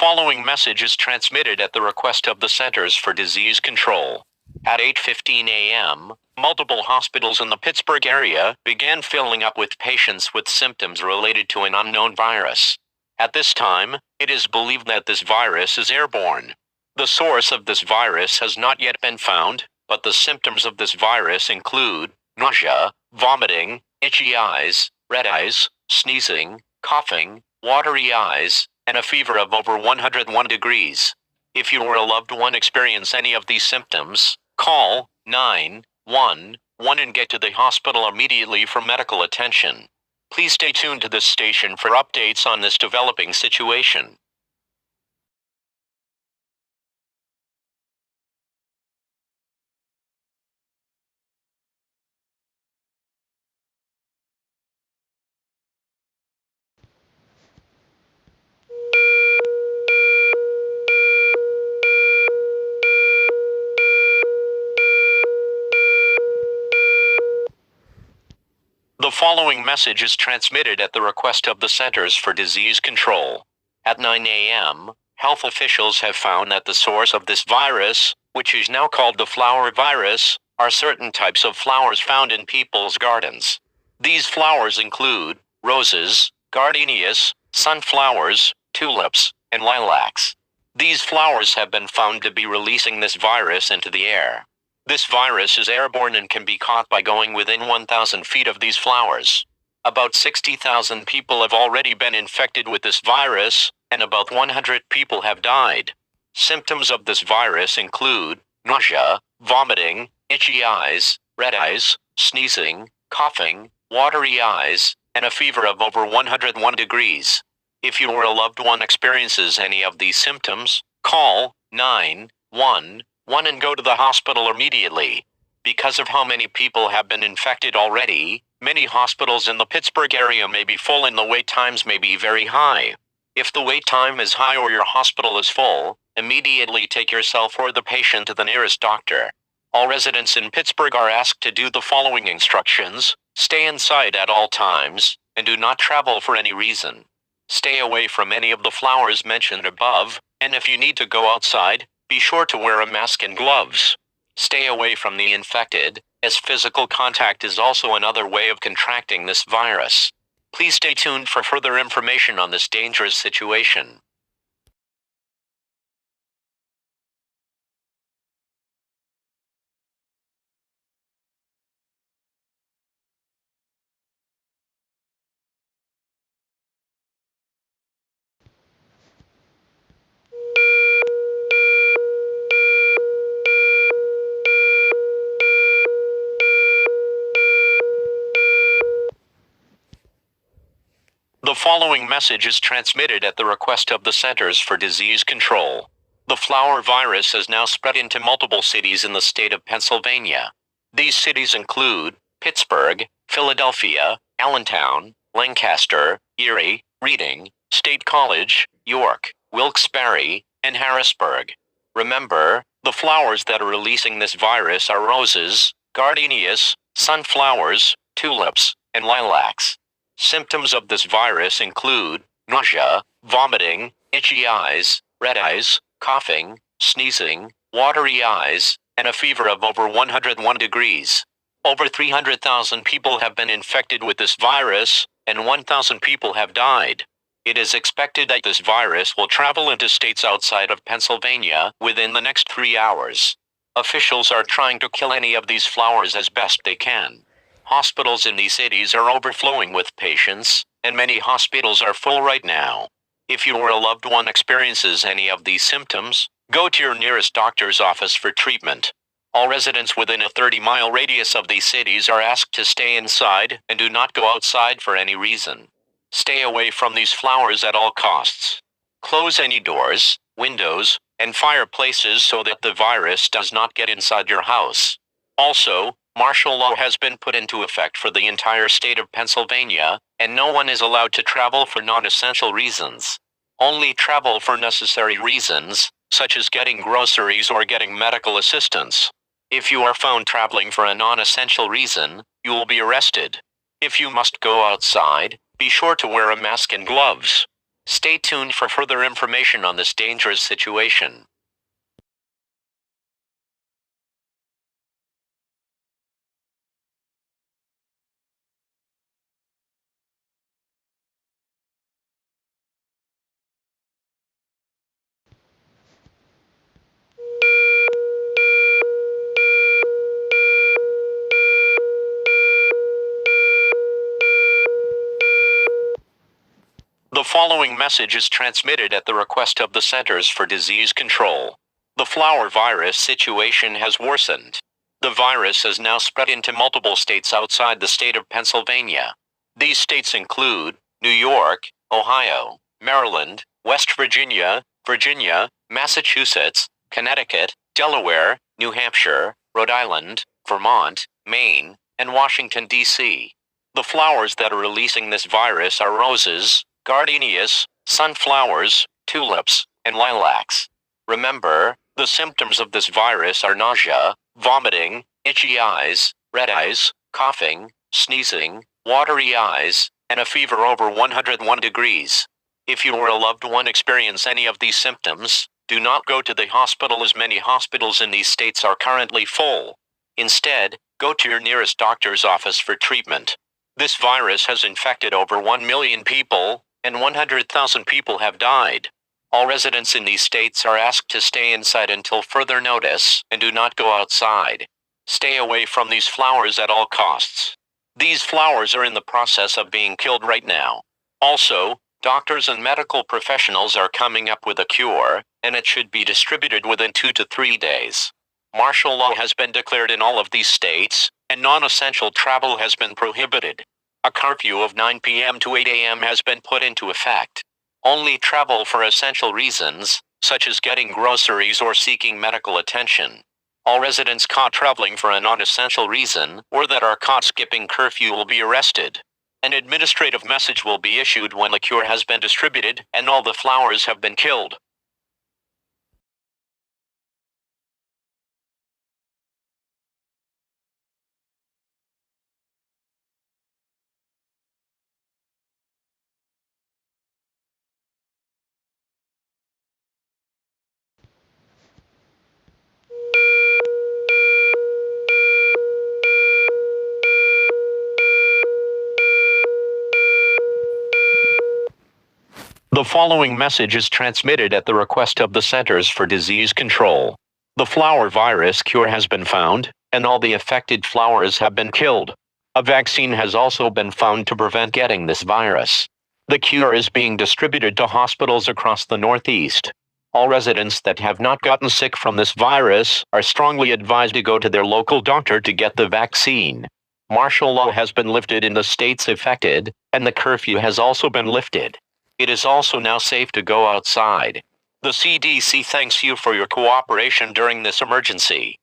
following message is transmitted at the request of the Centers for Disease Control. At 8:15 a.m., multiple hospitals in the Pittsburgh area began filling up with patients with symptoms related to an unknown virus. At this time, it is believed that this virus is airborne. The source of this virus has not yet been found, but the symptoms of this virus include nausea, vomiting, itchy eyes, red eyes, sneezing, coughing, watery eyes, and a fever of over 101 degrees. If you or a loved one experience any of these symptoms, call 911 and get to the hospital immediately for medical attention. Please stay tuned to this station for updates on this developing situation. The following message is transmitted at the request of the Centers for Disease Control. At 9 a.m., health officials have found that the source of this virus, which is now called the flower virus, are certain types of flowers found in people's gardens. These flowers include roses, gardenias, sunflowers, tulips, and lilacs. These flowers have been found to be releasing this virus into the air. This virus is airborne and can be caught by going within 1,000 feet of these flowers. About 60,000 people have already been infected with this virus, and about 100 people have died. Symptoms of this virus include nausea, vomiting, itchy eyes, red eyes, sneezing, coughing, watery eyes, and a fever of over 101 degrees. If you or a loved one experiences any of these symptoms, call 911 and go to the hospital immediately. Because of how many people have been infected already, many hospitals in the Pittsburgh area may be full and the wait times may be very high. If the wait time is high or your hospital is full, immediately take yourself or the patient to the nearest doctor. All residents in Pittsburgh are asked to do the following instructions: stay inside at all times, and do not travel for any reason. Stay away from any of the flowers mentioned above, and if you need to go outside, be sure to wear a mask and gloves. Stay away from the infected, as physical contact is also another way of contracting this virus. Please stay tuned for further information on this dangerous situation. The following message is transmitted at the request of the Centers for Disease Control. The flower virus has now spread into multiple cities in the state of Pennsylvania. These cities include Pittsburgh, Philadelphia, Allentown, Lancaster, Erie, Reading, State College, York, Wilkes-Barre, and Harrisburg. Remember, the flowers that are releasing this virus are roses, gardenias, sunflowers, tulips, and lilacs. Symptoms of this virus include nausea, vomiting, itchy eyes, red eyes, coughing, sneezing, watery eyes, and a fever of over 101 degrees. Over 300,000 people have been infected with this virus, and 1,000 people have died. It is expected that this virus will travel into states outside of Pennsylvania within the next 3 hours. Officials are trying to kill any of these flowers as best they can. Hospitals in these cities are overflowing with patients, and many hospitals are full right now. If you or a loved one experiences any of these symptoms, go to your nearest doctor's office for treatment. All residents within a 30-mile radius of these cities are asked to stay inside and do not go outside for any reason. Stay away from these flowers at all costs. Close any doors, windows, and fireplaces so that the virus does not get inside your house. Also, martial law has been put into effect for the entire state of Pennsylvania, and no one is allowed to travel for non-essential reasons. Only travel for necessary reasons, such as getting groceries or getting medical assistance. If you are found traveling for a non-essential reason, you will be arrested. If you must go outside, be sure to wear a mask and gloves. Stay tuned for further information on this dangerous situation. The following message is transmitted at the request of the Centers for Disease Control. The flower virus situation has worsened. The virus has now spread into multiple states outside the state of Pennsylvania. These states include New York, Ohio, Maryland, West Virginia, Massachusetts, Connecticut, Delaware, New Hampshire, Rhode Island, Vermont, Maine, and Washington, D.C. The flowers that are releasing this virus are roses, gardenias, sunflowers, tulips, and lilacs. Remember, the symptoms of this virus are nausea, vomiting, itchy eyes, red eyes, coughing, sneezing, watery eyes, and a fever over 101 degrees. If you or a loved one experience any of these symptoms, do not go to the hospital, as many hospitals in these states are currently full. Instead, go to your nearest doctor's office for treatment. This virus has infected over 1 million people, and 100,000 people have died. All residents in these states are asked to stay inside until further notice and do not go outside. Stay away from these flowers at all costs. These flowers are in the process of being killed right now. Also, doctors and medical professionals are coming up with a cure, and it should be distributed within 2 to 3 days. Martial law has been declared in all of these states, and non-essential travel has been prohibited. A curfew of 9 p.m. to 8 a.m. has been put into effect. Only travel for essential reasons, such as getting groceries or seeking medical attention. All residents caught traveling for a non-essential reason or that are caught skipping curfew will be arrested. An administrative message will be issued when the cure has been distributed and all the flowers have been killed. The following message is transmitted at the request of the Centers for Disease Control. The flower virus cure has been found, and all the affected flowers have been killed. A vaccine has also been found to prevent getting this virus. The cure is being distributed to hospitals across the Northeast. All residents that have not gotten sick from this virus are strongly advised to go to their local doctor to get the vaccine. Martial law has been lifted in the states affected, and the curfew has also been lifted. It is also now safe to go outside. The CDC thanks you for your cooperation during this emergency.